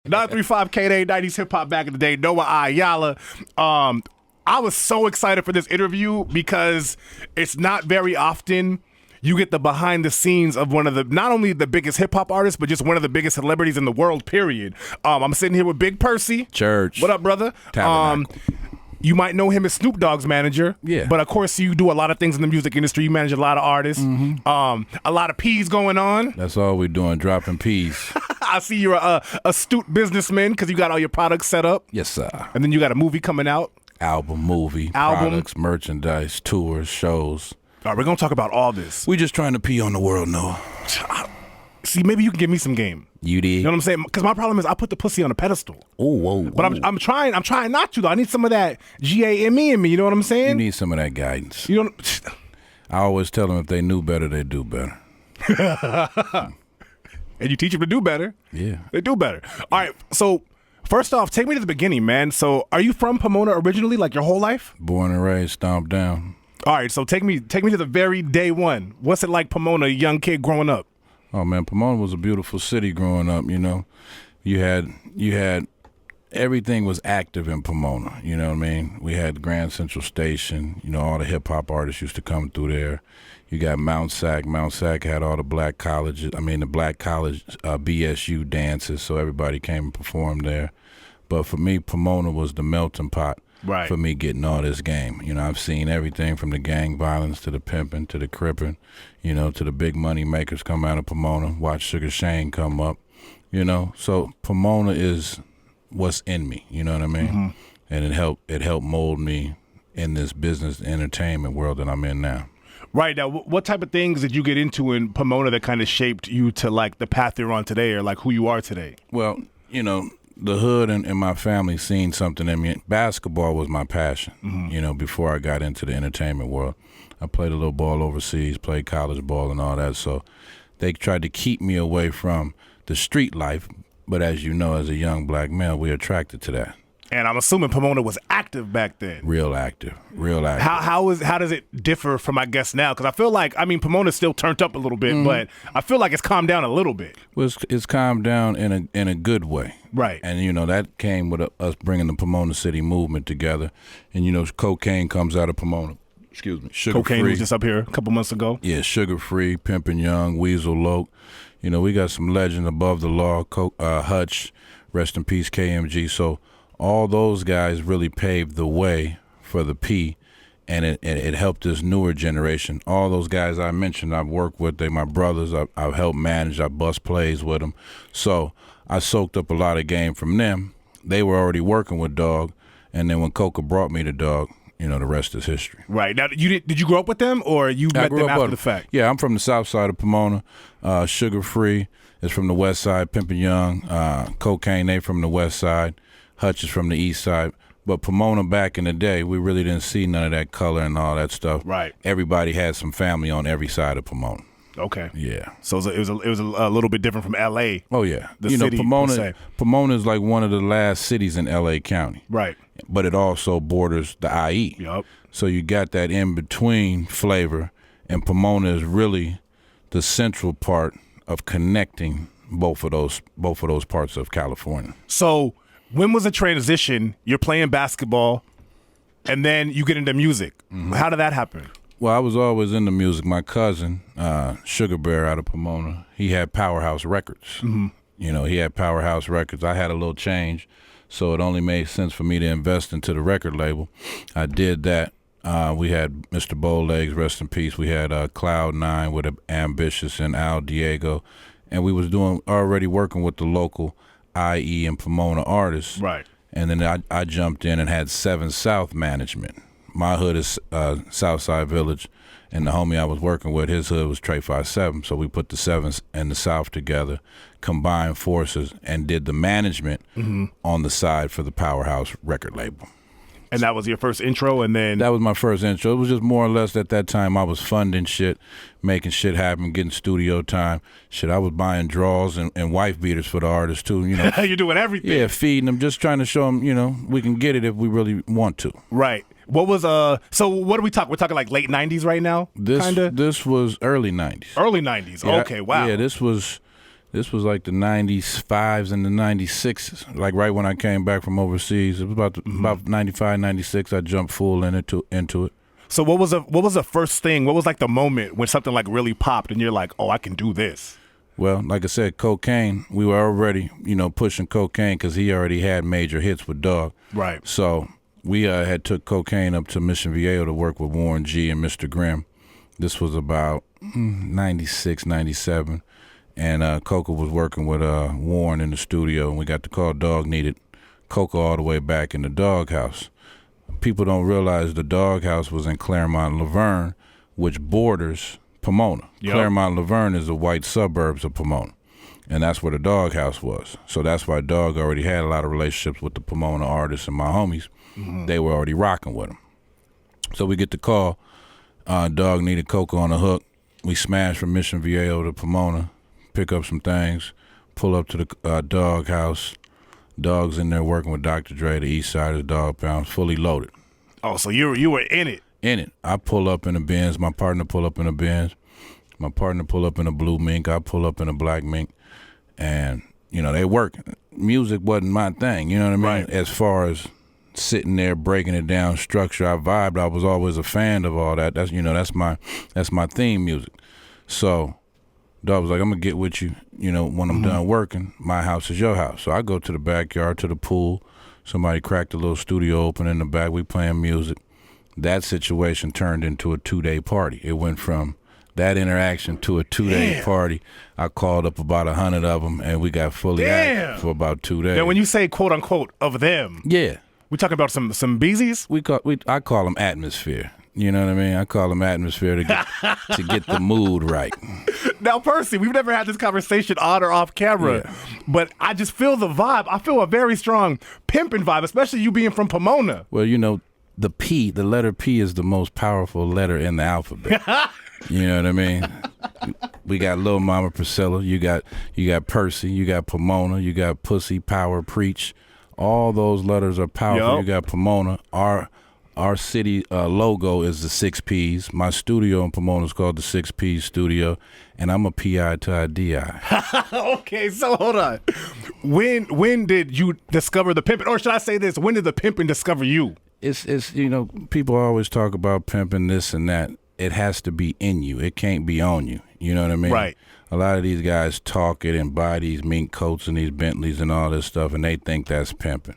935 K-Day, 90s hip hop back in the day. Noah Ayala. I was so excited for this interview because it's not very often you get the behind the scenes of one of the, not only the biggest hip hop artists, but just one of the biggest celebrities in the world, period. I'm sitting here with Big Percy. Church. What up, brother? You might know him as Snoop Dogg's manager. Yeah. But of course, you do a lot of things in the music industry. You manage a lot of artists. A lot of P's going on. That's all we're doing, dropping P's. I see you're a astute businessman because you got all your products set up. Yes, sir. And then you got a movie coming out. Album, movie, products, merchandise, tours, shows. All right, we're going to talk about all this. We just trying to pee on the world, Noah. See, maybe you can give me some game. You did? You know what I'm saying? Because my problem is I put the pussy on a pedestal. Oh, whoa. But I'm trying not to, though. I need some of that G-A-M-E in me. You know what I'm saying? You need some of that guidance. You don't. I always tell them if they knew better, they'd do better. And you teach them to do better. Yeah. They do better. All right, so first off, take me to the beginning, man. So are you from Pomona originally, like your whole life? Born and raised, stomped down. All right, so take me to the very day one. What's it like, Pomona, a young kid growing up? Oh, man, Pomona was a beautiful city growing up, you know. You had everything was active in Pomona, you know what I mean? We had Grand Central Station, you know, all the hip-hop artists used to come through there. You got Mount Sac. Mount Sac had all the black colleges, the black college BSU dances, so everybody came and performed there. But for me, Pomona was the melting pot. Right. For me getting all this game. You know, I've seen everything from the gang violence to the pimping to the cripping, you know, to the big money makers come out of Pomona. Watch Sugar Shane come up, you know. So Pomona is what's in me, you know what I mean? And it helped mold me in this business entertainment world that I'm in now. Right. Now, what type of things did you get into in Pomona that kind of shaped you to, like, the path you're on today or, like, who you are today? Well, you know, the hood and my family seen something in me. Basketball was my passion, you know, before I got into the entertainment world. I played a little ball overseas, played college ball and all that, so they tried to keep me away from the street life, but as you know, as a young black male, we're attracted to that. And I'm assuming Pomona was active back then. Real active. How does it differ from, I guess, now? Because I feel like, Pomona's still turned up a little bit, but I feel like it's calmed down a little bit. Well, it's calmed down in a good way. Right. And, you know, that came with us bringing the Pomona City movement together. And, you know, cocaine comes out of Pomona. Excuse me. Cocaine was just up here a couple months ago. Yeah, sugar-free, Pimpin' Young, Weasel Loke. You know, we got some legends above the law, Hutch, rest in peace, KMG. So all those guys really paved the way for the P, and it helped this newer generation. All those guys I mentioned, I've worked with. They my brothers. I've helped manage. I bust plays with them. So I soaked up a lot of game from them. They were already working with Dog, and then when Coca brought me to Dog, you know, the rest is history. Right. Now, did you grow up with them, or you met them after the fact? Yeah, I'm from the south side of Pomona. Sugar Free is from the west side. Pimpin' Young, Cocaine, they from the west side. Hutch is from the east side. But Pomona back in the day, we really didn't see none of that color and all that stuff. Right. Everybody had some family on every side of Pomona. Okay. Yeah. So it was a little bit different from L.A. Oh yeah. The city, Pomona is like one of the last cities in L.A. County. Right. But it also borders the IE. Yup. So you got that in between flavor, and Pomona is really the central part of connecting both of those parts of California. So when was the transition? You're playing basketball, and then you get into music. How did that happen? Well, I was always into music. My cousin, Sugar Bear out of Pomona, he had Powerhouse Records. You know, he had Powerhouse Records. I had a little change, so it only made sense for me to invest into the record label. I did that. We had Mr. Bowlegs, rest in peace. We had Cloud9 with Ambitious and Al Diego, and we was already working with the local IE and Pomona artists. Right. And then I jumped in and had 7 South management. My hood is Southside Village, and the homie I was working with, his hood was Trey 57. So we put the 7s and the South together, combined forces, and did the management on the side for the Powerhouse record label. And that was your first intro, and then... That was my first intro. It was just more or less at that time I was funding shit, making shit happen, getting studio time. Shit, I was buying draws and wife beaters for the artists, too, you know. You're doing everything. Yeah, feeding them, just trying to show them, you know, we can get it if we really want to. Right. What was so what are we talking? We're talking like late 90s right now? This was early 90s. Early 90s. Yeah, okay, wow. Yeah, this was This was like the 95s and the 96s, like right when I came back from overseas. It was about 95, 96, I jumped full into it. So what was the first thing? What was like the moment when something like really popped and you're like, oh, I can do this? Well, like I said, cocaine, we were already, pushing cocaine because he already had major hits with Dog. Right. So we had took cocaine up to Mission Viejo to work with Warren G and Mr. Grimm. This was about 96, 97. And Coca was working with Warren in the studio, and we got the call Dog needed Coca all the way back in the Doghouse. People don't realize the Doghouse was in Claremont, Laverne, which borders Pomona. Yep. Claremont, Laverne is the white suburbs of Pomona, and that's where the Doghouse was. So that's why Dog already had a lot of relationships with the Pomona artists and my homies. Mm-hmm. They were already rocking with him. So we get the call, Dog needed Coca on the hook. We smash from Mission Viejo to Pomona, pick up some things, pull up to the Doghouse. Dog's in there working with Dr. Dre, the east side of the Dog Pound, fully loaded. Oh, so you were in it. In it. I pull up in a Benz. My partner pull up in a Benz. My partner pull up in a blue mink. I pull up in a black mink. And, they work. Music wasn't my thing, you know what I mean? Right. As far as sitting there breaking it down, structure, I vibed. I was always a fan of all that. That's my theme music. So Dog was like, I'm going to get with you, when I'm done working. My house is your house. So I go to the backyard, to the pool. Somebody cracked a little studio open in the back. We playing music. That situation turned into a 2-day party. It went from that interaction to a 2-day party. I called up about 100 of them, and we got fully active for about 2 days. Now, when you say quote unquote of them, we talking about some beezies? I call them atmosphere. You know what I mean? I call them atmosphere to get the mood right. Now, Percy, we've never had this conversation on or off camera, but I just feel the vibe. I feel a very strong pimping vibe, especially you being from Pomona. Well, the letter P is the most powerful letter in the alphabet. You know what I mean? We got Lil Mama Priscilla, you got Percy, you got Pomona, you got Pussy, Power, Preach. All those letters are powerful. Yep. You got Pomona. Our city logo is the 6 Ps. My studio in Pomona is called the 6 Ps Studio, and I'm a PI to a DI. Okay, so hold on. When did you discover the pimping? Or should I say this, when did the pimping discover you? It's people always talk about pimping this and that. It has to be in you. It can't be on you. You know what I mean? Right. A lot of these guys talk it and buy these mink coats and these Bentleys and all this stuff, and they think that's pimping.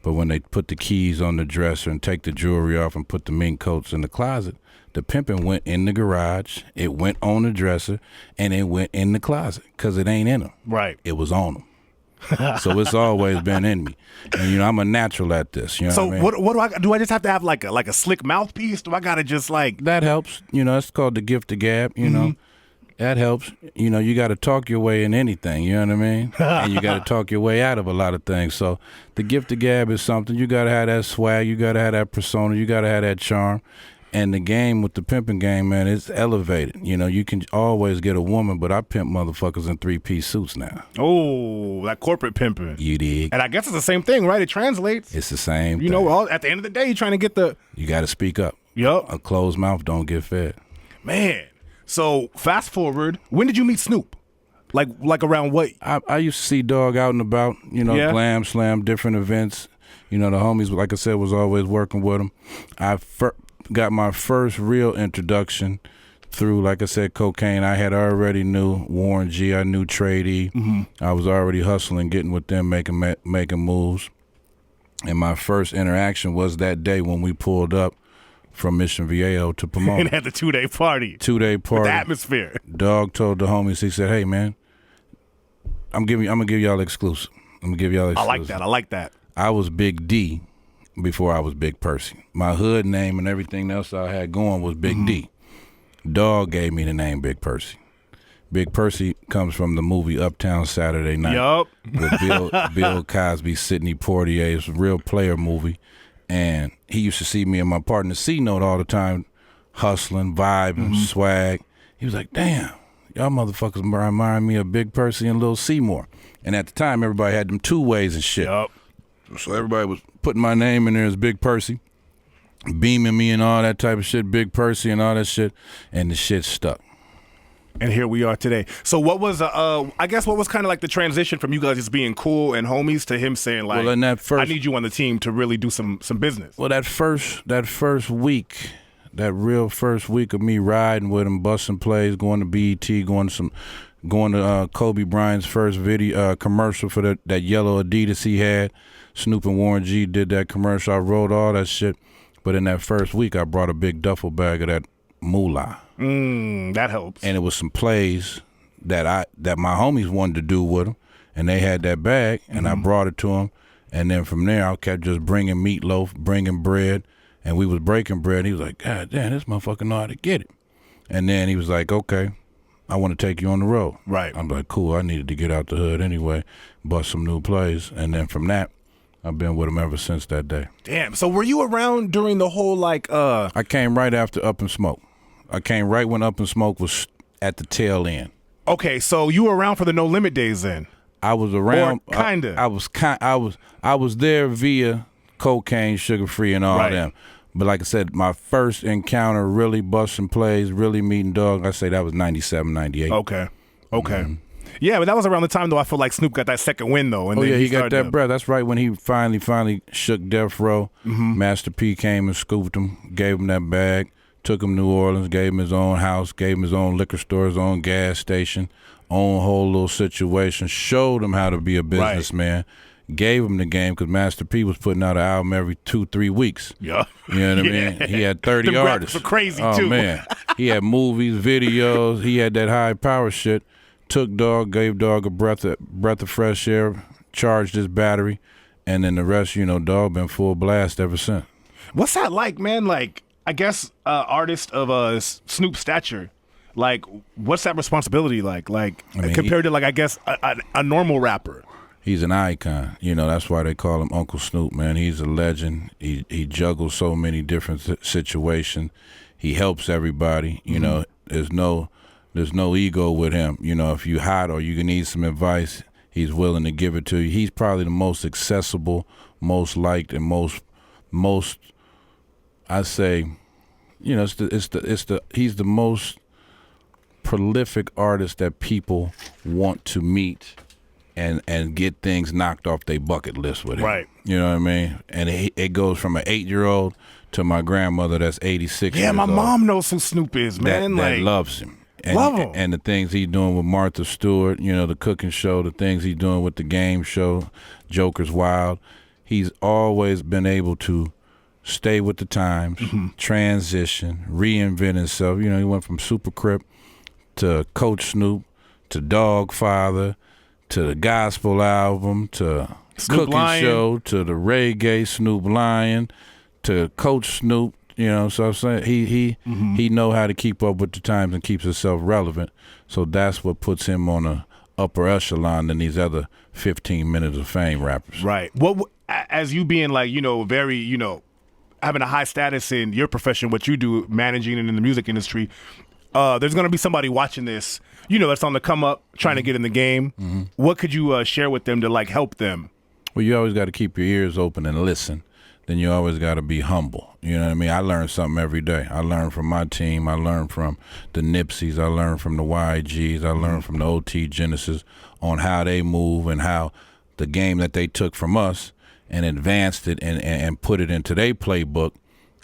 But when they put the keys on the dresser and take the jewelry off and put the mink coats in the closet, the pimping went in the garage, it went on the dresser, and it went in the closet because it ain't in them. Right. It was on them. So it's always been in me. And, I'm a natural at this. You know so what I mean? what do I just have to have like a slick mouthpiece? Do I got to just like... That helps. It's called the gift of gab, know. That helps. You got to talk your way in anything, you know what I mean? And you got to talk your way out of a lot of things. So the gift of gab is something. You got to have that swag. You got to have that persona. You got to have that charm. And the game with the pimping game, man, it's elevated. You can always get a woman, but I pimp motherfuckers in 3-piece suits now. Oh, that corporate pimping. You dig? And I guess it's the same thing, right? It translates. It's the same thing. At the end of the day, you're trying to get the... You got to speak up. Yup. A closed mouth don't get fed. Man. So fast forward, when did you meet Snoop? Like around what? I used to see Dog out and about, Glam Slam, different events. The homies, like I said, was always working with him. I got my first real introduction through, like I said, cocaine. I had already knew Warren G. I knew Trade E. Mm-hmm. I was already hustling, getting with them, making moves. And my first interaction was that day when we pulled up from Mission Viejo to Pomona. And had the 2-day party. 2-day party. With the atmosphere. Dog told the homies, he said, hey, man, I'm gonna give y'all exclusive. I like that. I was Big D before I was Big Percy. My hood name and everything else I had going was Big D. Dog gave me the name Big Percy. Big Percy comes from the movie Uptown Saturday Night. Yup. With Bill Cosby, Sidney Poitier. It's a real player movie. And he used to see me and my partner C-Note all the time, hustling, vibing, swag. He was like, damn, y'all motherfuckers remind me of Big Percy and Lil Seymour. And at the time, everybody had them 2 ways and shit. Yep. So everybody was putting my name in there as Big Percy, beaming me and all that type of shit, Big Percy and all that shit, and the shit stuck. And here we are today. So what was I guess what was kind of like the transition from you guys just being cool and homies to him saying like, well, in that first, I need you on the team to really do some business? Well, that first week, that real first week of me riding with him, busting plays, going to BET, going to Kobe Bryant's first video commercial for that yellow Adidas he had. Snoop and Warren G did that commercial. I wrote all that shit. But in that first week, I brought a big duffel bag of that moolah. That helps. And it was some plays that my homies wanted to do with him, and they had that bag, and I brought it to them. And then from there, I kept just bringing meatloaf, bringing bread, and we was breaking bread. He was like, God damn, this motherfucker know how to get it. And then he was like, okay, I want to take you on the road. Right. I'm like, cool, I needed to get out the hood anyway, bust some new plays. And then from that, I've been with him ever since that day. Damn. So were you around during the whole like I came right after Up and Smoke. I came right when Up and Smoke was at the tail end. Okay, so you were around for the No Limit days then. I was around. Or kinda. I was there via Cocaine, Sugar Free, and all them. But like I said, my first encounter, really busting plays, really meeting Dog, I say that was 97, 98. Okay. Yeah, but that was around the time though I feel like Snoop got that second win though. And oh then yeah, he got that to... breath. That's right when he finally shook Death Row. Master P came and scooped him, gave him that bag. Took him to New Orleans, gave him his own house, gave him his own liquor store, his own gas station, own whole little situation, showed him how to be a businessman, gave him the game because Master P was putting out an album every 2-3 weeks. Yeah. You know what I mean? He had 30 artists. Were crazy oh, too. Man. He had movies, videos. He had that high power shit. Took Dog, gave Dog a breath of fresh air, charged his battery, and then the rest, Dog been full blast ever since. What's that like, man? Like, I guess artist of Snoop stature, like what's that responsibility like? Like compared to like I guess a normal rapper. He's an icon. That's why they call him Uncle Snoop, man. He's a legend. He juggles so many different situations. He helps everybody. There's no ego with him. If you hot or you need some advice, he's willing to give it to you. He's probably the most accessible, most liked, and most I say, he's the most prolific artist that people want to meet and get things knocked off their bucket list with him. Right. You know what I mean? And it goes from an 8-year-old to my grandmother that's 86 years Yeah, old. my mom knows who Snoop is, man. That loves him. And, love him. And the things he's doing with Martha Stewart, the cooking show, the things he's doing with the game show, Joker's Wild. He's always been able to stay with the times, transition, reinvent himself. He went from Super Crip to Coach Snoop to Dog Father to the gospel album to Snoop cooking Lion. show to the reggae Snoop Lion to Coach Snoop. So I'm saying he know how to keep up with the times and keeps himself relevant. So that's what puts him on a upper echelon than these other 15 minutes of fame rappers. Right. What as you being like very having a high status in your profession, what you do, managing and in the music industry, there's going to be somebody watching this, that's on the come up, trying to get in the game. What could you share with them to like help them? Well, you always got to keep your ears open and listen. Then you always got to be humble. You know what I mean? I learn something every day. I learn from my team. I learn from the Nipseys. I learn from the YGs. I learn from the OT Genesis on how they move and how the game that they took from us and advanced it and put it into their playbook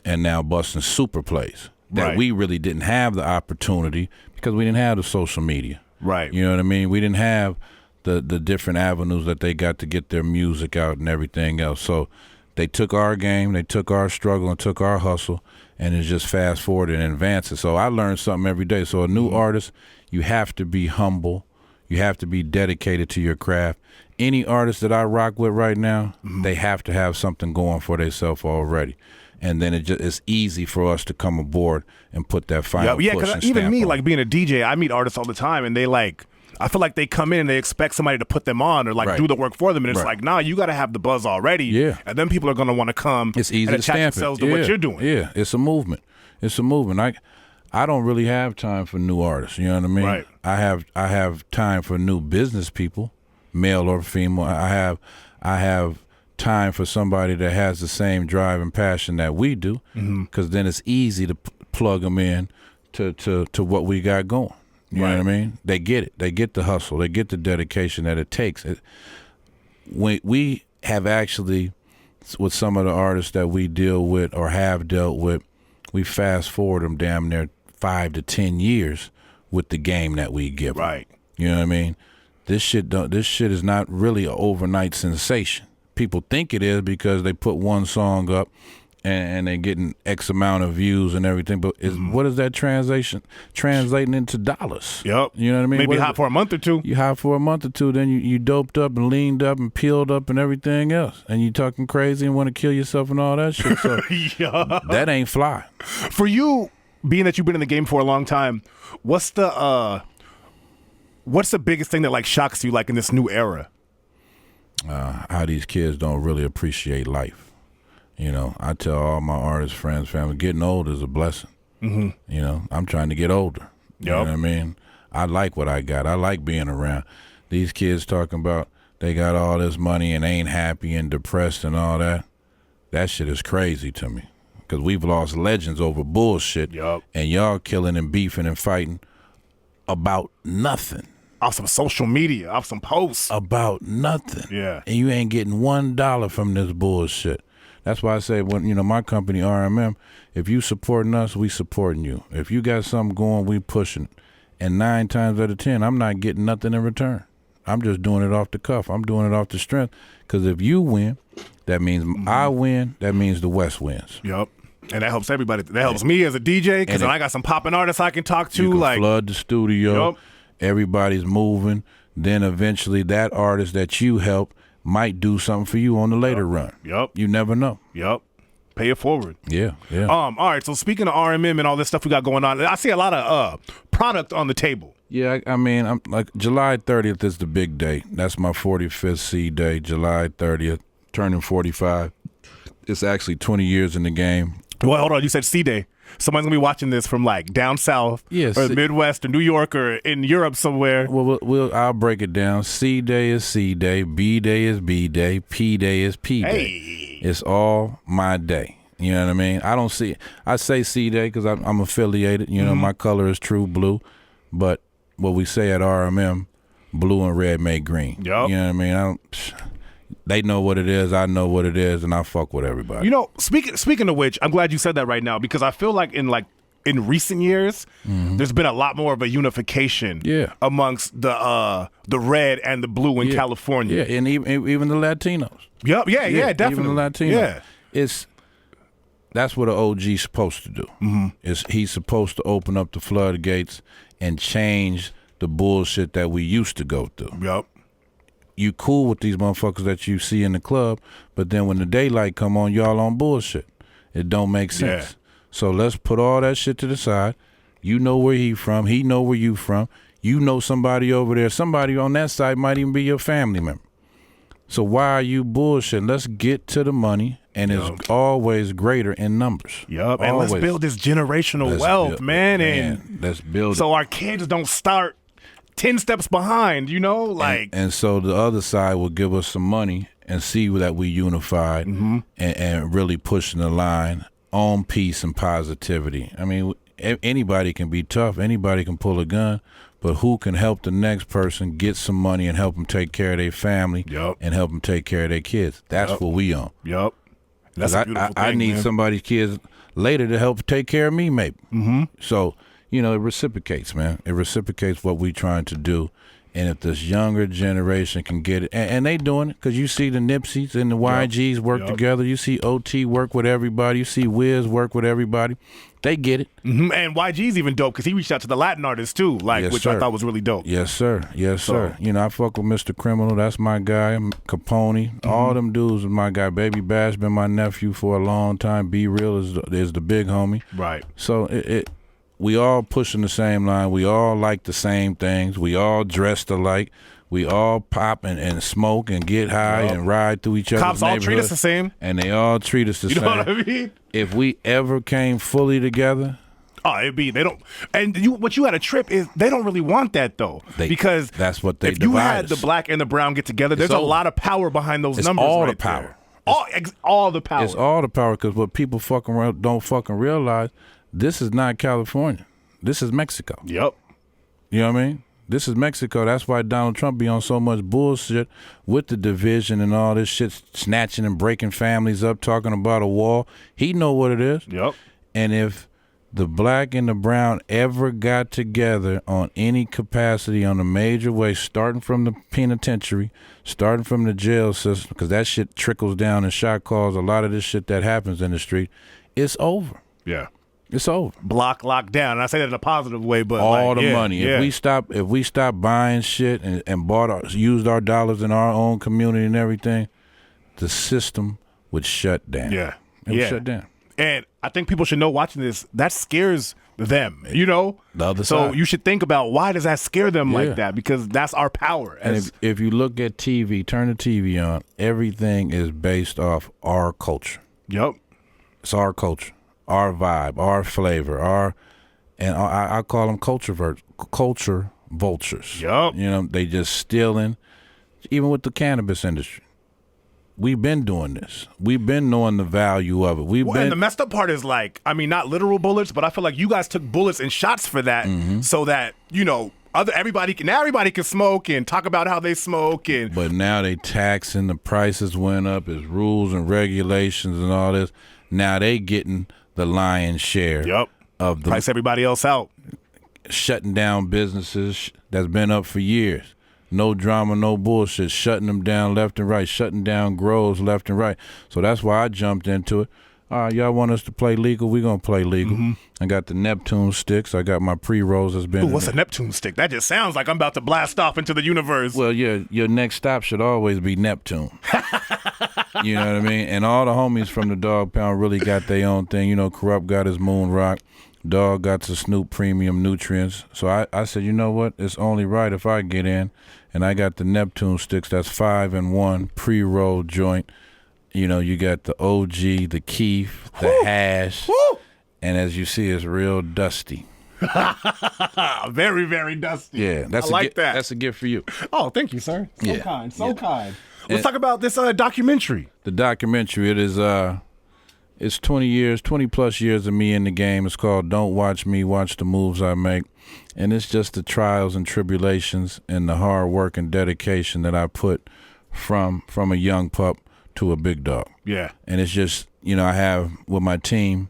and now busting super plays that we really didn't have the opportunity because we didn't have the social media. Right. You know what I mean? We didn't have the different avenues that they got to get their music out and everything else. So they took our game, they took our struggle and took our hustle and it's just fast forward and advance it. So I learn something every day. So a new artist, you have to be humble. You have to be dedicated to your craft. Any artist that I rock with right now, they have to have something going for themselves already. And then it's easy for us to come aboard and put that final push and because even stamp me, on like it. being a DJ, I meet artists all the time, and they like, I feel like they come in and they expect somebody to put them on or like do the work for them, and it's like, nah, you got to have the buzz already. Yeah. And then people are going to want to come It's easy and to attach stamp themselves it. to what you're doing. Yeah, it's a movement. It's a movement. I don't really have time for new artists. You know what I mean? Right. I have time for new business people, male or female. I have time for somebody that has the same drive and passion that we do, because then it's easy to plug them in to what we got going. You know what I mean? They get it. They get the hustle. They get the dedication that it takes. We have actually, with some of the artists that we deal with or have dealt with, we fast forward them damn near 5 to 10 years with the game that we give them. Right. You know what I mean? This shit is not really an overnight sensation. People think it is because they put one song up and they're getting X amount of views and everything. But what is that translating into dollars? Yep. You know what I mean? Maybe hot for a month or two. You hot for a month or two, then you doped up and leaned up and peeled up and everything else. And you talking crazy and want to kill yourself and all that shit. So that ain't fly. For you, being that you've been in the game for a long time, what's the biggest thing that like shocks you like in this new era? How these kids don't really appreciate life. You know, I tell all my artists, friends, family, getting old is a blessing. You know, I'm trying to get older. You know what I mean? I like what I got. I like being around. These kids talking about they got all this money and ain't happy and depressed and all that. That shit is crazy to me. Because we've lost legends over bullshit. And y'all killing and beefing and fighting about nothing. Off some social media, off some posts. About nothing. Yeah. And you ain't getting $1 from this bullshit. That's why I say, when my company RMM, if you supporting us, we supporting you. If you got something going, we pushing. And 9 times out of 10, I'm not getting nothing in return. I'm just doing it off the cuff. I'm doing it off the strength. Because if you win, that means I win. That means the West wins. Yep. And that helps everybody. That helps me as a DJ because I got some popping artists I can talk to. You can flood the studio. Everybody's moving. Then eventually that artist that you help might do something for you on the later run. You never know. Pay it forward. Yeah. All right, so speaking of RMM and all this stuff we got going on, I see a lot of product on the table. Yeah, I mean, I'm like July 30th is the big day. That's my 45th C day, July 30th, turning 45. It's actually 20 years in the game. Well, hold on, you said C day. Somebody's going to be watching this from like down south or the Midwest or New York or in Europe somewhere. Well, I'll break it down. C day is C day. B day is B day. P day is P day. It's all my day. You know what I mean? I say C day because I'm affiliated. You know, my color is true blue. But what we say at RMM, blue and red make green. You know what I mean? They know what it is. I know what it is, and I fuck with everybody. You know, speaking of which, I'm glad you said that right now because I feel like in recent years, there's been a lot more of a unification amongst the red and the blue in California. Yeah, and even the Latinos. Yeah, definitely. Even the Latinos. Yeah. That's what an OG's supposed to do. He's supposed to open up the floodgates and change the bullshit that we used to go through. You cool with these motherfuckers that you see in the club, but then when the daylight come on, y'all on bullshit. It don't make sense. So let's put all that shit to the side. You know where he from. He know where you from. You know somebody over there. Somebody on that side might even be your family member. So why are you bullshitting? Let's get to the money, and it's always greater in numbers. And let's build this generational wealth, man. And let's build it. So our kids don't start 10 steps behind, you know? And so the other side will give us some money and see that we unified and really pushing the line on peace and positivity. I mean, anybody can be tough. Anybody can pull a gun. But who can help the next person get some money and help them take care of their family and help them take care of their kids? That's what we on. That's a beautiful thing, I need somebody's kids later to help take care of me, maybe. So, you know, it reciprocates, man. It reciprocates what we trying to do. And if this younger generation can get it, and they doing it, because you see the Nipseys and the YGs work together. You see OT work with everybody. You see Wiz work with everybody. They get it. And YG's even dope because he reached out to the Latin artists too, which I thought was really dope. Yes, sir. Yes, sir. You know, I fuck with Mr. Criminal. That's my guy. Capone. All them dudes is my guy. Baby Bash been my nephew for a long time. Be Real is the big homie. Right. So we all pushing the same line. We all like the same things. We all dressed alike. We all pop and smoke and get high and ride through each other's Cops all treat us the same. And they all treat us the same. You know what I mean? If we ever came fully together. They don't. And what you had a trip is they don't really want that though. Because that's what they if you had the black and the brown get together, there's a lot of power behind those numbers. All right the power. All the power. It's all the power because what people don't fucking realize, this is not California. This is Mexico. You know what I mean? This is Mexico. That's why Donald Trump be on so much bullshit with the division and all this shit, snatching and breaking families up, talking about a wall. He know what it is. Yep. And if the black and the brown ever got together on any capacity on a major way, starting from the penitentiary, starting from the jail system, because that shit trickles down and shot calls, a lot of this shit that happens in the street, it's over. Yeah. It's over. Block locked down. And I say that in a positive way, but all the money. Yeah. If we stop buying shit and used our dollars in our own community and everything, the system would shut down. Yeah. It would shut down. And I think people should know watching this, that scares them, The other so side. You should think about, why does that scare them like that? Because that's our power. And if you look at TV, turn the TV on, everything is based off our culture. Yep. It's our culture, our vibe, our flavor, I call them culture vultures. Yep. They just stealing, even with the cannabis industry. We've been doing this. We've been knowing the value of it. And the messed up part is not literal bullets, but I feel like you guys took bullets and shots for that, so that everybody can smoke and talk about how they smoke. But now they taxing, the prices went up, there's rules and regulations and all this. Now they getting the lion's share of the price everybody else out, shutting down businesses that's been up for years. No drama, no bullshit, shutting them down left and right, shutting down grows left and right. So that's why I jumped into it. All right, y'all want us to play legal? We're going to play legal. I got the Neptune sticks. I got my pre-rolls that's been... Ooh, what's a Neptune stick? That just sounds like I'm about to blast off into the universe. Well, your next stop should always be Neptune. You know what I mean? And all the homies from the Dog Pound really got their own thing. Corrupt got his Moon Rock. Dog got the Snoop Premium Nutrients. So I said, you know what? It's only right if I get in. And I got the Neptune sticks. That's 5-in-1 pre-roll joint. You got the OG, the Keef, the hash. Woo! And as you see, it's real dusty. Very, very dusty. Yeah, I like that. That's a gift for you. Oh, thank you, sir. So kind. Let's And talk about this documentary. The documentary, it is it's 20 plus years of me in the game. It's called Don't Watch Me, Watch the Moves I Make. And it's just the trials and tribulations and the hard work and dedication that I put from a young pup to a big dog. Yeah. And it's just, I have with my team,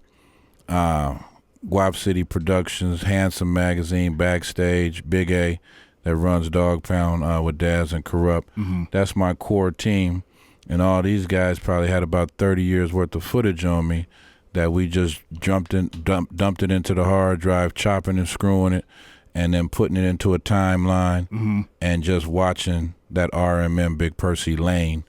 Guap City Productions, Handsome Magazine, Backstage, Big A, that runs Dog Pound with Daz and Corrupt. That's my core team. And all these guys probably had about 30 years worth of footage on me that we just dumped it into the hard drive, chopping and screwing it, and then putting it into a timeline and just watching that RMM Big Percy lane,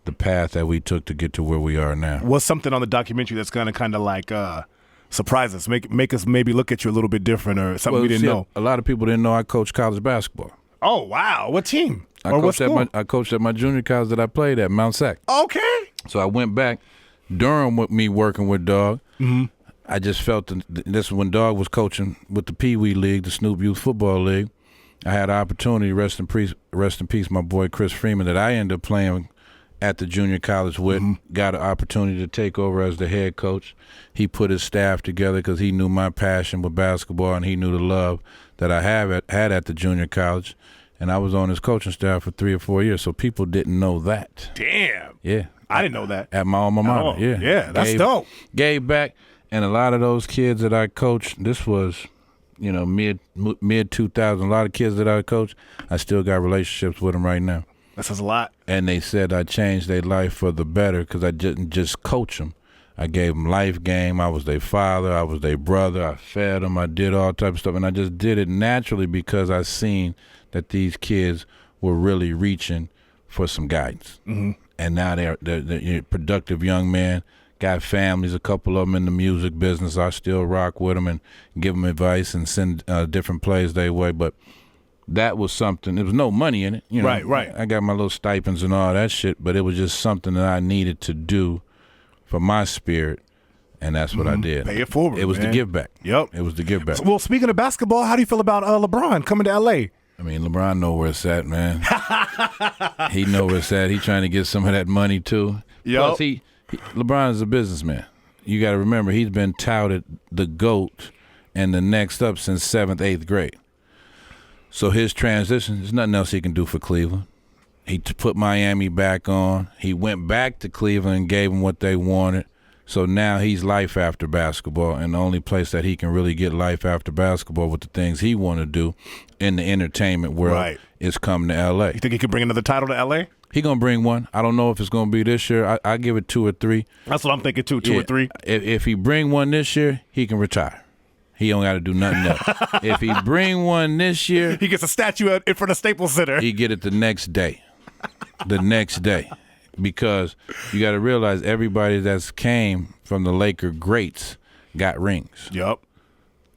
the path that we took to get to where we are now. What's something on the documentary that's going to kind of surprise us, make us maybe look at you a little bit different, or something we didn't know? A lot of people didn't know I coached college basketball. Oh, wow. What team? I coached at my junior college that I played at, Mount Sac. Okay. So I went back during with me working with Dog. I just felt this when Dog was coaching with the Pee Wee League, the Snoop Youth Football League. I had an opportunity, rest in peace, my boy Chris Freeman, that I ended up playing at the junior college with. Got an opportunity to take over as the head coach. He put his staff together because he knew my passion with basketball and he knew the love that I had at the junior college. And I was on his coaching staff for 3 or 4 years, so people didn't know that. Damn. Yeah. I didn't know that. At my alma mater, Oh, yeah, that's dope. Gave back, and a lot of those kids that I coached, this was, mid 2000. A lot of kids that I coached, I still got relationships with them right now. That says a lot. And they said I changed their life for the better because I didn't just coach them. I gave them life game. I was their father. I was their brother. I fed them. I did all type of stuff, and I just did it naturally because I seen that these kids were really reaching for some guidance. And now they're productive young men, got families, a couple of them in the music business. I still rock with them and give them advice and send different plays their way. But that was something. There was no money in it. Right. I got my little stipends and all that shit, but it was just something that I needed to do for my spirit. And that's what I did. Pay it forward. It was the give back. Yep. It was the give back. Well, speaking of basketball, how do you feel about LeBron coming to L.A.? I mean, LeBron know where it's at, man. He know where it's at. He trying to get some of that money too. Yep. Plus, LeBron is a businessman. You got to remember, he's been touted the GOAT and the next up since 7th, 8th grade. So his transition, there's nothing else he can do for Cleveland. He put Miami back on. He went back to Cleveland and gave them what they wanted. So now he's life after basketball, and the only place that he can really get life after basketball with the things he want to do in the entertainment world is come to L.A. You think he could bring another title to L.A.? He going to bring one. I don't know if it's going to be this year. I give it 2 or 3. That's what I'm thinking, too, 2 or 3. If he bring one this year, he can retire. He don't got to do nothing else. If he bring one this year, he gets a statue in front of Staples Center. He get it the next day. The next day. Because you got to realize everybody that's came from the Laker greats got rings. Yup.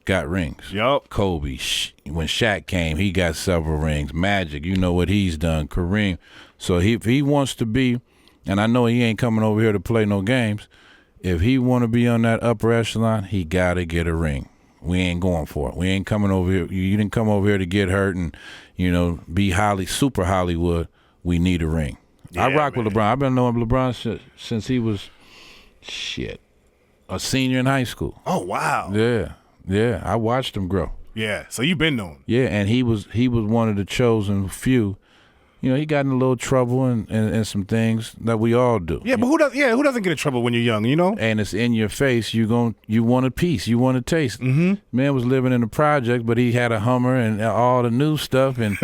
Got rings. Yup. Kobe, when Shaq came, he got several rings. Magic, you know what he's done. Kareem. So if he wants to be, and I know he ain't coming over here to play no games, if he want to be on that upper echelon, he got to get a ring. We ain't going for it. We ain't coming over here. You didn't come over here to get hurt and, be super Hollywood. We need a ring. Yeah, I rock with LeBron. I've been knowing LeBron since he was, a senior in high school. Oh, wow. Yeah. I watched him grow. Yeah, so you've been knowing. Yeah, and he was one of the chosen few. He got in a little trouble and some things that we all do. Yeah, but who doesn't get in trouble when you're young, And it's in your face. You want a piece. You want a taste. Mm-hmm. Man was living in the project, but he had a Hummer and all the new stuff. And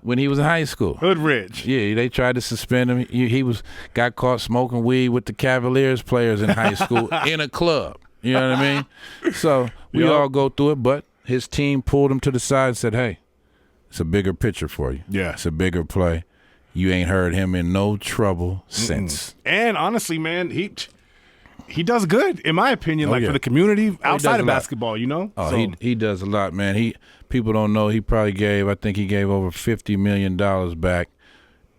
when he was in high school, Hood rich. Yeah, they tried to suspend him. He got caught smoking weed with the Cavaliers players in high school in a club. You know what I mean? So we all go through it, but his team pulled him to the side and said, "Hey, it's a bigger picture for you. Yeah. It's a bigger play. You ain't heard him in no trouble since." And honestly, man, he does good, in my opinion, for the community outside of basketball, Oh, so. he does a lot, man. People don't know, he probably gave over $50 million back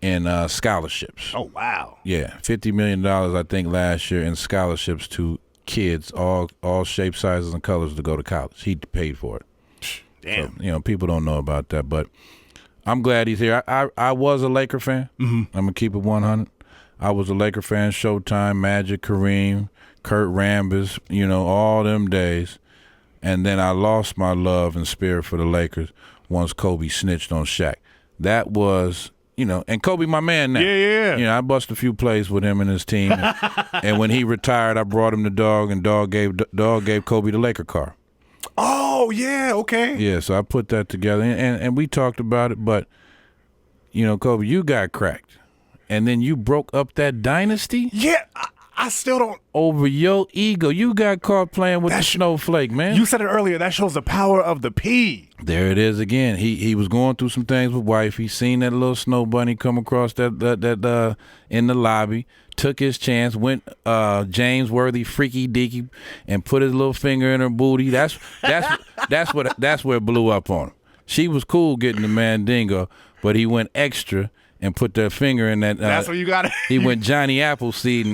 in scholarships. Oh, wow. Yeah, $50 million, I think, last year in scholarships to kids, all shapes, sizes, and colors to go to college. He paid for it. Damn. So, people don't know about that, but I'm glad he's here. I was a Laker fan. Mm-hmm. I'm going to keep it 100. I was a Laker fan, Showtime, Magic, Kareem, Kurt Rambis, all them days. And then I lost my love and spirit for the Lakers once Kobe snitched on Shaq. That was, and Kobe my man now. Yeah. I bust a few plays with him and his team. And when he retired, I brought him the Dog, and Dog gave Kobe the Laker car. Oh, yeah, okay. Yeah, so I put that together, and we talked about it, but, Kobe, you got cracked, and then you broke up that dynasty? Yeah, I still don't. Over your ego. You got caught playing with the snowflake, man. You said it earlier. That shows the power of the P. There it is again. He was going through some things with wife. He seen that little snow bunny come across that in the lobby, took his chance, went James Worthy freaky deaky, and put his little finger in her booty. That's where it blew up on him. She was cool getting the Mandingo, but he went extra and put their finger in that. That's where you got it. He went Johnny Appleseed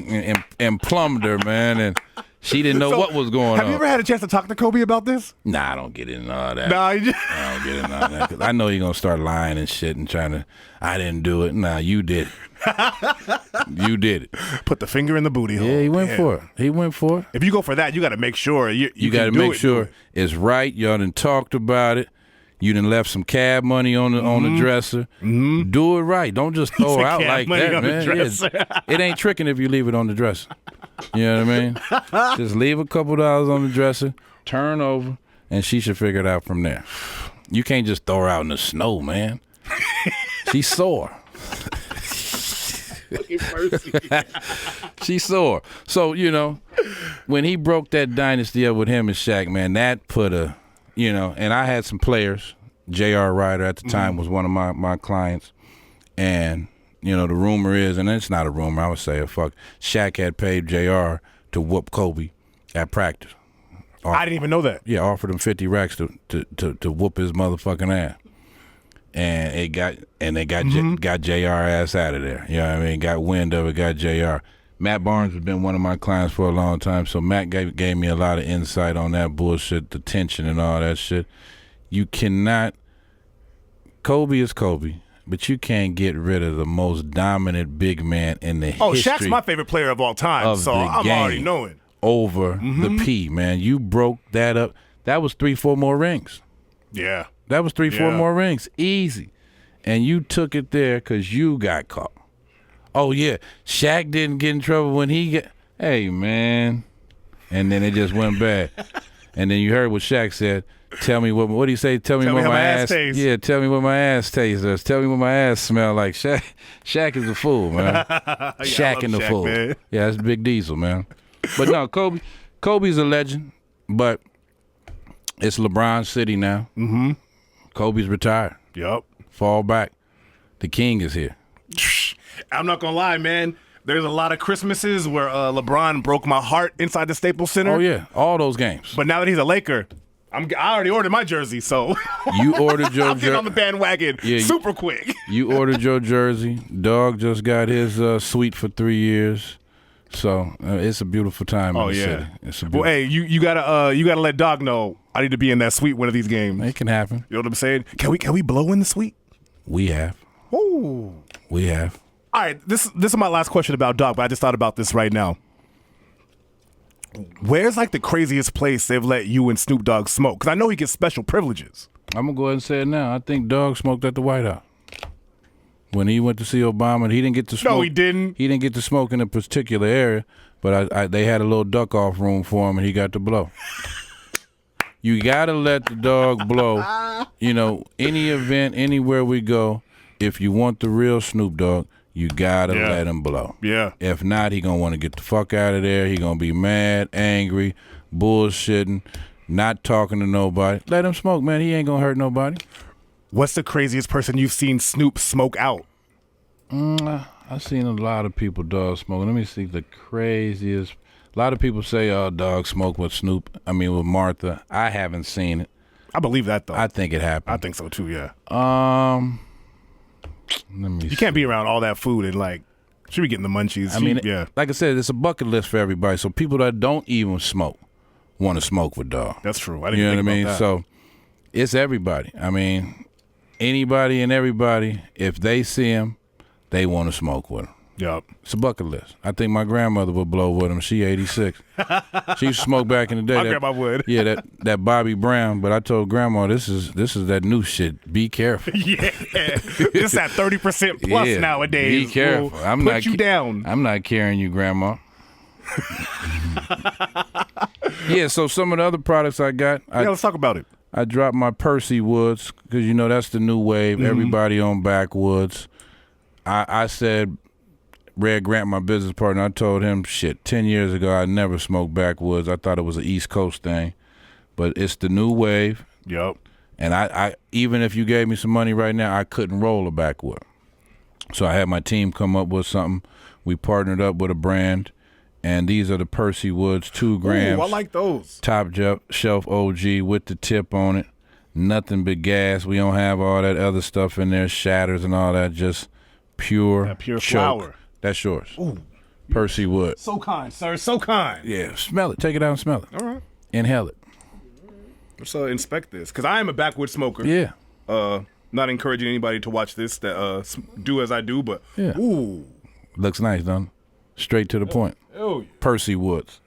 and plumbed her, man, and she didn't know what was going on. Have you ever had a chance to talk to Kobe about this? Nah, I don't get into all that. Nah, I don't get into all that, 'cause I know you're going to start lying and shit and trying to, I didn't do it. Nah, you did it. You did it. Put the finger in the booty hole. Yeah, he went for it. He went for it. If you go for that, you got to make sure you got to make sure it's right. Y'all done talked about it. You done left some cab money on the dresser. Mm-hmm. Do it right. Don't just throw her out like that, man. Yeah, it ain't tricking if you leave it on the dresser. You know what I mean? Just leave a couple dollars on the dresser, turn over, and she should figure it out from there. You can't just throw her out in the snow, man. She's sore. She's sore. So, when he broke that dynasty up with him and Shaq, man, that put a, and I had some players. J.R. Ryder at the time was one of my clients. And, the rumor is, and it's not a rumor, I would say, Shaq had paid J.R. to whoop Kobe at practice. I didn't even know that. Yeah, offered him 50 racks to whoop his motherfucking ass. And they got JR ass out of there. You know what I mean? Got wind of it, got JR. Matt Barnes has been one of my clients for a long time, so Matt gave me a lot of insight on that bullshit, the tension and all that shit. You cannot – Kobe is Kobe, but you can't get rid of the most dominant big man in the history. Shaq's my favorite player of all time, so I'm already knowing. Over the P, man. You broke that up. That was 3-4 more rings. Yeah. That was 3-4 Yeah. more rings. Easy. And you took it there because you got caught. Oh, yeah. Shaq didn't get in trouble when he got. Hey, man. And then it just went bad. And then you heard what Shaq said. Tell me what do you say? Tell me what how my ass tastes. Yeah, tell me what my ass tastes. Tell me what my ass smell like. Shaq is a fool, man. Shaq and the Shaq, fool. man. Yeah, that's Big Diesel, man. But no, Kobe's a legend, but it's LeBron City now. Mm-hmm. Kobe's retired. Yep. Fall back. The king is here. I'm not gonna lie, man. There's a lot of Christmases where LeBron broke my heart inside the Staples Center. Oh yeah, all those games. But now that he's a Laker, I already ordered my jersey, so You ordered your I'm getting on the bandwagon super quick. You ordered your jersey. Dog just got his suite for 3 years. So it's a beautiful time in the city. It's a beautiful. Well, hey, you gotta let Dog know I need to be in that suite one of these games. It can happen. You know what I'm saying? Can we blow in the suite? We have. Ooh. We have. All right, this is my last question about Dog, but I just thought about this right now. Where's like the craziest place they've let you and Snoop Dogg smoke? Because I know he gets special privileges. I'm gonna go ahead and say it now. I think Dog smoked at the White House when he went to see Obama. He didn't get to smoke. No, he didn't. He didn't get to smoke in a particular area, but they had a little duck off room for him, and he got to blow. You gotta let the dog blow. You know, any event, anywhere we go, if you want the real Snoop Dogg, you gotta let him blow. Yeah. If not, he gonna want to get the fuck out of there. He gonna be mad, angry, bullshitting, not talking to nobody. Let him smoke, man. He ain't gonna hurt nobody. What's the craziest person you've seen Snoop smoke out? I've seen a lot of people dog smoking. Let me see the craziest. A lot of people say, dog smoke with with Martha. I haven't seen it. I believe that though. I think it happened. I think so too. Yeah. Let me You can't be around all that food and like she be getting the munchies. Yeah. Like I said, it's a bucket list for everybody. So people that don't even smoke want to smoke with dog. That's true. I didn't You know think what I mean? about that. So it's everybody. I mean, anybody and everybody, if they see him, they want to smoke with him. Yep. It's a bucket list. I think my grandmother would blow with him. She 86. She used to smoke back in the day. My grandma would. Yeah, that Bobby Brown. But I told grandma, this is that new shit. Be careful. Yeah. It's at 30% plus Yeah, nowadays. Be careful. Will put you down. I'm not carrying you, grandma. Yeah, so some of the other products I got. Let's talk about it. I dropped my Percy Woods because, that's the new wave. Mm-hmm. Everybody on backwoods. I said, Red Grant, my business partner, I told him, 10 years ago, I never smoked backwoods. I thought it was an East Coast thing. But it's the new wave. Yep. And I even if you gave me some money right now, I couldn't roll a backwood. So I had my team come up with something. We partnered up with a brand. And these are the Percy Woods, 2 grams. Ooh, I like those. Top shelf OG with the tip on it. Nothing but gas. We don't have all that other stuff in there, shatters and all that. Just pure pure choke. flower. That's yours. Ooh. Percy Woods. So kind, sir. So kind. Yeah, smell it. Take it out and smell it. All right. Inhale it. Let's inspect this because I am a backwood smoker. Yeah. Not encouraging anybody to watch this that do as I do, but Yeah. ooh, Looks nice, don't it? Straight to the point. oh, yeah. Percy Woods.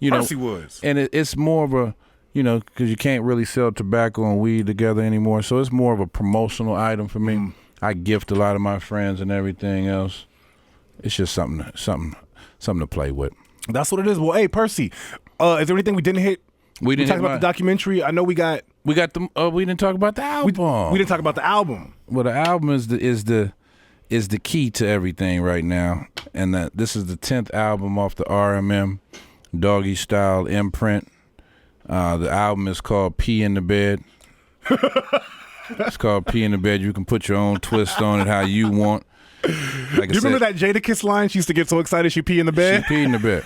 Percy Woods. And it's more of a, because you can't really sell tobacco and weed together anymore. So it's more of a promotional item for me. I gift a lot of my friends and everything else. It's just something to play with. That's what it is. Well, hey, Percy, is there anything we didn't hit? We didn't talk about the documentary. I know we got. We didn't talk about the album. We didn't talk about the album. Well, the album is the key to everything right now, and that this is the 10th album off the RMM Doggy Style imprint. The album is called Pee in the Bed. It's called Pee in the Bed. You can put your own twist on it how you want. Like Do you remember that Jadakiss line? She used to get so excited she pee in the bed. She pee in the bed.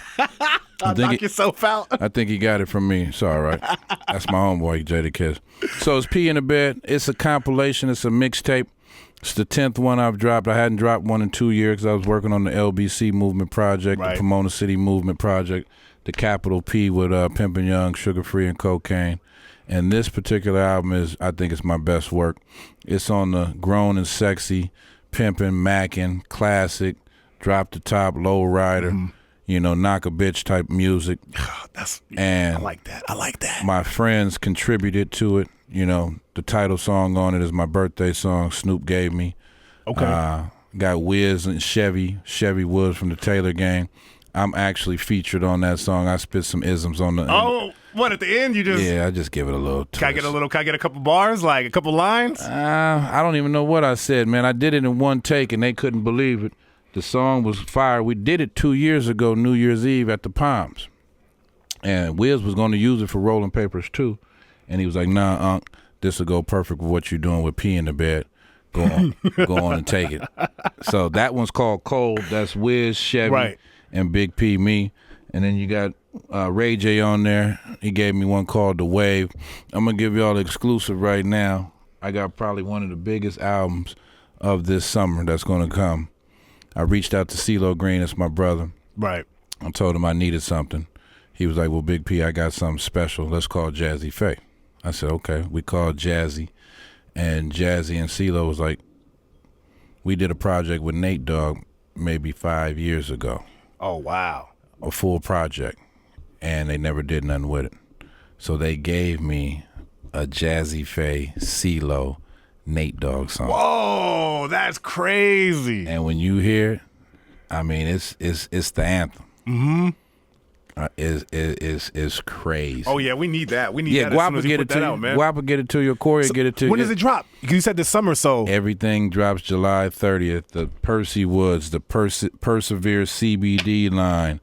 Knock yourself out. I think he got it from me. It's all right. That's my homeboy, Jadakiss. So it's Pee in the Bed. It's a compilation. It's a mixtape. It's the 10th one I've dropped. I hadn't dropped one in 2 years because I was working on the LBC Movement Project, Right. the Pomona City Movement Project, the capital P with Pimping Young, Sugar Free, and Cocaine. And this particular album I think it's my best work. It's on the Grown and Sexy, Pimping, Mackin', Classic, Drop the Top, Low Rider, knock a bitch type music. I And like that. I like that. my friends contributed to it. You know, the title song on it is my birthday song. Snoop gave me. Okay. Got Wiz and Chevy Woods from the Taylor Gang. I'm actually featured on that song. I spit some isms on the. Oh, what at the end you just? Yeah, I just give it a little twist. Can I get a couple bars, like a couple lines? I don't even know what I said, man. I did it in one take, and they couldn't believe it. The song was fire. We did it 2 years ago, New Year's Eve at the Palms, and Wiz was going to use it for Rolling Papers too, and he was like, "Nah, Unc, this will go perfect with what you're doing with pee in the bed. Go on, go on and take it." So that one's called Cold. That's Wiz, Chevy, and Big P, me. And then you got Ray J on there. He gave me one called The Wave. I'm going to give y'all the exclusive right now. I got probably one of the biggest albums of this summer that's going to come. I reached out to CeeLo Green. That's my brother. Right. I told him I needed something. He was like, well, Big P, I got something special. Let's call Jazzy Faye. I said, okay. We called Jazzy. And Jazzy and CeeLo was like, we did a project with Nate Dogg maybe 5 years ago. Oh, wow. A full project. And they never did nothing with it. So they gave me a Jazzy Faye, CeeLo, Nate Dogg song. Whoa, that's crazy. And when you hear it, I mean, it's the anthem. Mm-hmm. Is crazy. Oh yeah, we need that. We need that. Guap will get it to you. Guap will get it to you. Corey will get it to you. When does it drop? Because you said this summer, so everything drops July 30th. The Percy Woods, the Persevere CBD line,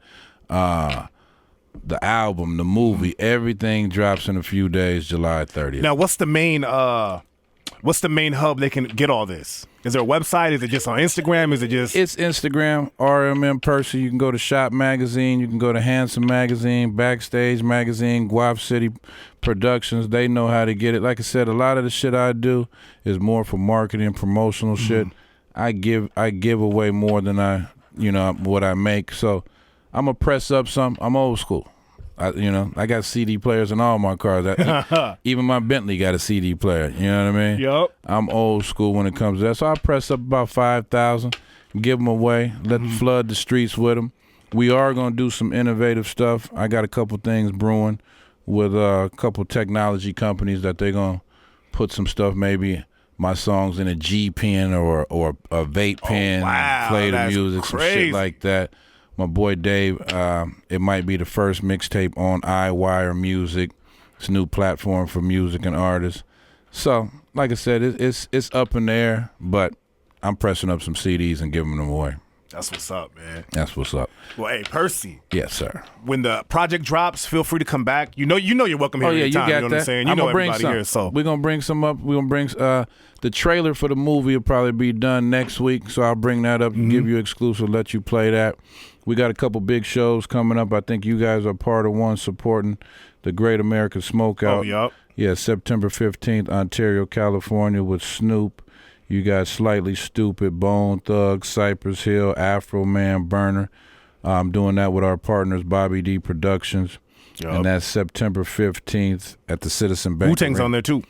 the album, the movie, everything drops in a few days. July 30th. Now, what's the main hub they can get all this? Is there a website? Is it just on Instagram? Is it just? It's Instagram, RMM Percy. You can go to Shop Magazine. You can go to Handsome Magazine, Backstage Magazine, Guap City Productions. They know how to get it. Like I said, a lot of the shit I do is more for marketing, promotional shit. I give away more than what I make. So I'm gonna press up something. I'm old school. I got CD players in all my cars. Even my Bentley got a CD player. You know what I mean? Yup. I'm old school when it comes to that. So I press up about 5,000, give them away, let them flood the streets with them. We are going to do some innovative stuff. I got a couple things brewing with a couple technology companies that they're going to put some stuff, maybe my songs in a G pen or a vape pen, play the music, some shit like that. My boy Dave, it might be the first mixtape on iWire Music. It's a new platform for music and artists. So, like I said, it's up in the air, but I'm pressing up some CDs and giving them away. That's what's up, man. That's what's up. Well, hey, Percy. Yes, sir. When the project drops, feel free to come back. You know you're welcome here anytime. You got you know that. What I'm saying? You know everybody here. So we're gonna bring some up. We're gonna bring the trailer for the movie will probably be done next week. So I'll bring that up and give you exclusive, let you play that. We got a couple big shows coming up. I think you guys are part of one supporting the Great American Smokeout. Oh, yup. Yeah, September 15th, Ontario, California, with Snoop. You got Slightly Stupid, Bone Thug, Cypress Hill, Afro Man, Burner. I'm doing that with our partners, Bobby D Productions. Yep. And that's September 15th at the Citizen Bank. Wu-Tang's on there, too.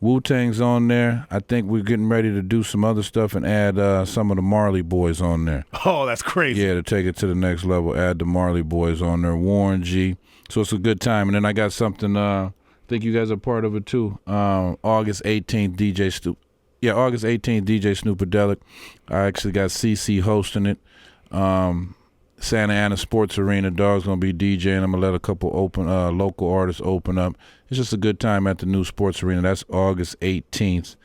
Wu-Tang's on there. I think we're getting ready to do some other stuff and add some of the Marley Boys on there. Oh, that's crazy. Yeah, to take it to the next level, add the Marley Boys on there, Warren G. So it's a good time. And then I got something, I think you guys are part of it too, August 18th, August 18th, DJ Snoopadelic. I actually got CC hosting it. Santa Ana Sports Arena, Dog's going to be DJing. I'm going to let a couple local artists open up. It's just a good time at the new sports arena. That's August 18th,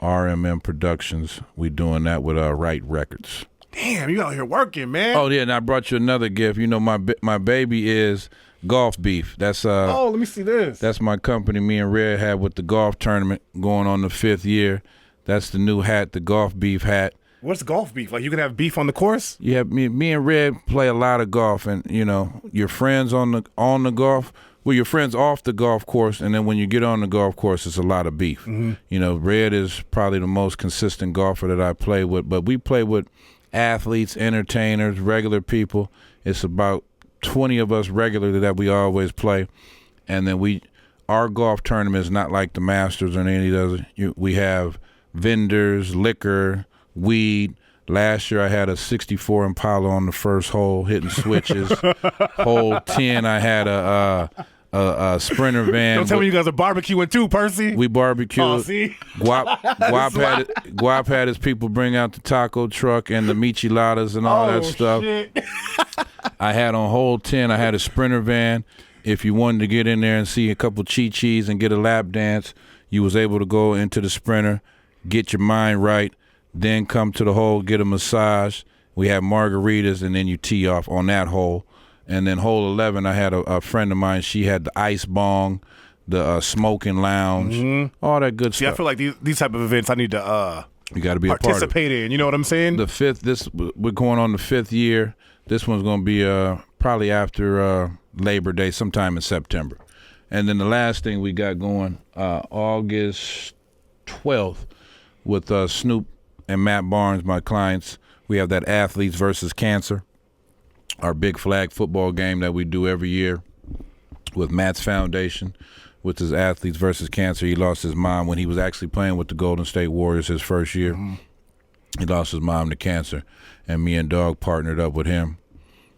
RMM Productions. We doing that with Right Records. Damn, you out here working, man. Oh, yeah, and I brought you another gift. You know, my baby is Golf Beef. That's oh, let me see this. That's my company me and Red had with the golf tournament going on the 5th year. That's the new hat, the Golf Beef hat. What's golf beef? Like you can have beef on the course? Yeah, me and Red play a lot of golf, and you know your friends on the golf, well, your friends off the golf course, and then when you get on the golf course, it's a lot of beef. Mm-hmm. You know, Red is probably the most consistent golfer that I play with, but we play with athletes, entertainers, regular people. It's about 20 of us regularly that we always play, and then our golf tournament is not like the Masters or any of those. We have vendors, liquor, weed. Last year I had a 64 Impala on the first hole hitting switches. Hole 10 I had a Sprinter van. Don't tell me you guys are barbecuing too, Percy. We barbecued. Oh, see? Guap had his people bring out the taco truck and the micheladas and all that stuff. Shit. I had on whole 10. I had a Sprinter van. If you wanted to get in there and see a couple Chi-Chis and get a lap dance, you was able to go into the Sprinter, get your mind right, then come to the hole, get a massage. We had margaritas, and then you tee off on that hole. And then hole 11, I had a friend of mine. She had the ice bong, the smoking lounge, all that good See, stuff. I feel like these type of events I need to You got to be a part of it. participate in. You know what I'm saying? We're going on the 5th year. This one's going to be probably after Labor Day, sometime in September. And then the last thing we got going, August 12th, with Snoop and Matt Barnes, my clients. We have that Athletes versus Cancer, our big flag football game that we do every year with Matt's foundation, which is Athletes versus Cancer. He lost his mom when he was actually playing with the Golden State Warriors his first year. He lost his mom to cancer, and me and Dog partnered up with him.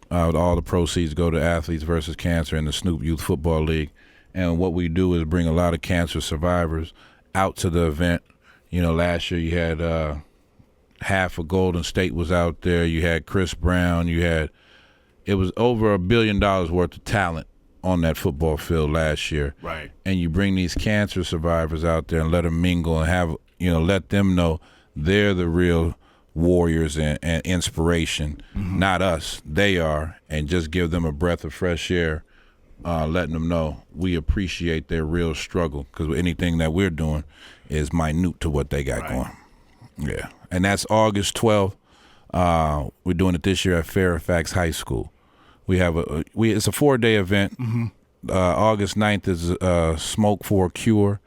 All the proceeds go to Athletes versus Cancer and the Snoop Youth Football League. And what we do is bring a lot of cancer survivors out to the event. You know, last year you had half of Golden State was out there. You had Chris Brown. It was over $1 billion worth of talent on that football field last year. Right. And you bring these cancer survivors out there and let them mingle and let them know they're the real warriors and inspiration, not us. They are, and just give them a breath of fresh air, letting them know we appreciate their real struggle, because anything that we're doing is minute to what they got going. Yeah, and that's August 12th. We're doing it this year at Fairfax High School. We have it's a 4-day event. August 9th is Smoke for a Cure.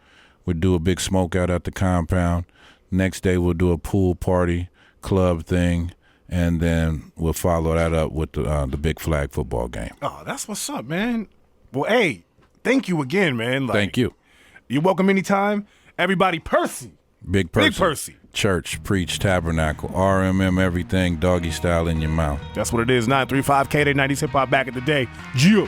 We'll do a big smoke out at the compound. Next day we'll do a pool party club thing, and then we'll follow that up with the big flag football game. Oh, that's what's up, man. Well, hey, thank you again, man. Thank you. You're welcome anytime. Everybody, Percy. Big Percy. Big Percy. Church, preach, tabernacle, RMM, everything, doggy style in your mouth. That's what it is. 935 K-Day 90s Hip Hop back in the day. Yeah.